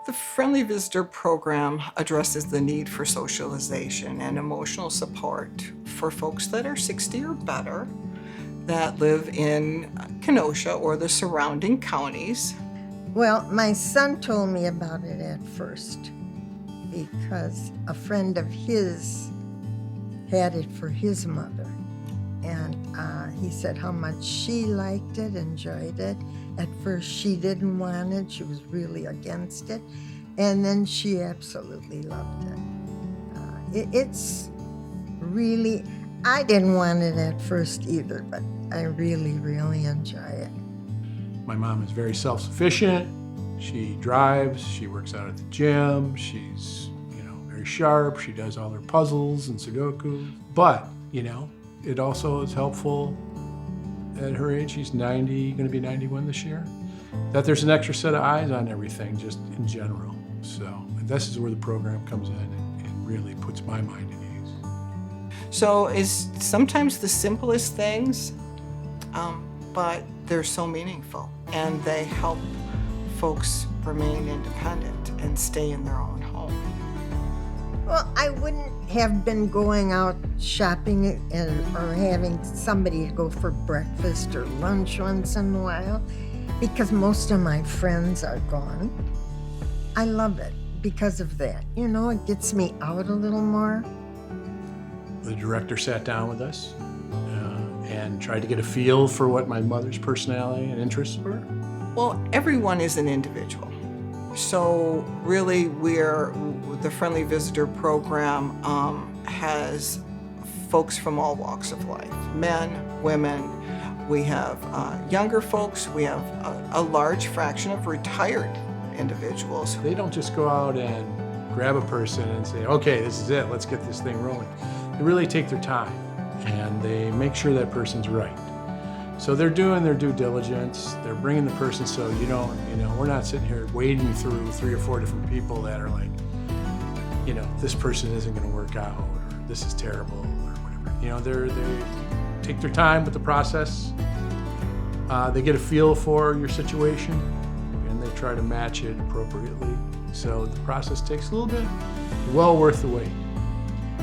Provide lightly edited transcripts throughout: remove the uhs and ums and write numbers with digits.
The Friendly Visitor Program addresses the need for socialization and emotional support for folks that are 60 or better that live in Kenosha or the surrounding counties. Well, my son told me about it at first because a friend of his had it for his mother. And he said how much she liked it, enjoyed it. At first she didn't want it, she was really against it. And then she absolutely loved it. It's really, I didn't want it at first either, but I really, really enjoy it. My mom is very self-sufficient. She drives, she works out at the gym, she's, very sharp. She does all her puzzles and Sudoku. But, it also is helpful at her age. She's 90, going to be 91 this year, that there's an extra set of eyes on everything just in general. So this is where the program comes in and really puts my mind at ease. So it's sometimes the simplest things, but they're so meaningful, and they help folks remain independent and stay in their own home. Well, I wouldn't have been going out shopping or having somebody go for breakfast or lunch once in a while because most of my friends are gone. I love it because of that. It gets me out a little more. The director sat down with us and tried to get a feel for what my mother's personality and interests were. Well, everyone is an individual. So really, the Friendly Visitor Program has folks from all walks of life, men, women. We have younger folks. We have a large fraction of retired individuals. They don't just go out and grab a person and say, okay, this is it, let's get this thing rolling. They really take their time and they make sure that person's right. So they're doing their due diligence, they're bringing the person so we're not sitting here wading through 3 or 4 different people that are like, this person isn't gonna work out, or this is terrible, or whatever. They take their time with the process, they get a feel for your situation, and they try to match it appropriately. So the process takes a little bit, well worth the wait.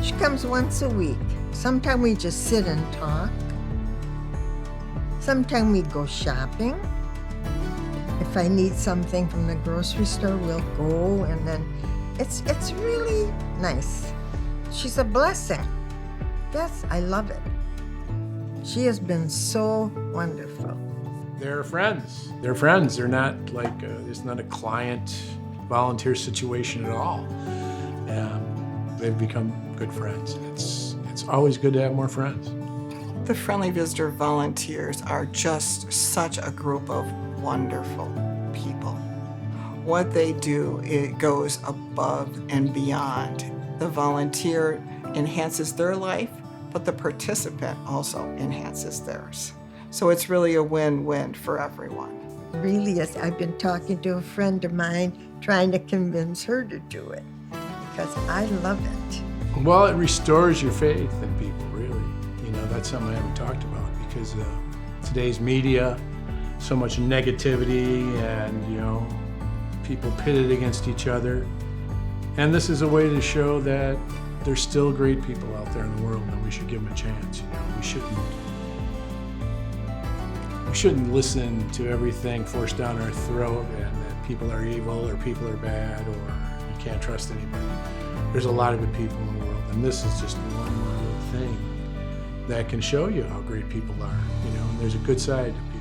She comes once a week. Sometimes we just sit and talk. Sometimes we go shopping. If I need something from the grocery store, we'll go, and then it's really nice. She's a blessing. Yes, I love it. She has been so wonderful. They're friends. They're friends. They're not like, it's not a client volunteer situation at all. They've become good friends. It's always good to have more friends. The Friendly Visitor volunteers are just such a group of wonderful people. What they do, it goes above and beyond. The volunteer enhances their life, but the participant also enhances theirs. So it's really a win-win for everyone. Really is. I've been talking to a friend of mine, trying to convince her to do it, because I love it. Well, it restores your faith in people, really. That's something I haven't talked about because today's media, so much negativity and, people pitted against each other. And this is a way to show that there's still great people out there in the world and we should give them a chance. We shouldn't listen to everything forced down our throat and that people are evil or people are bad or you can't trust anybody. There's a lot of good people in the world, and this is just one little thing that can show you how great people are, and there's a good side to people.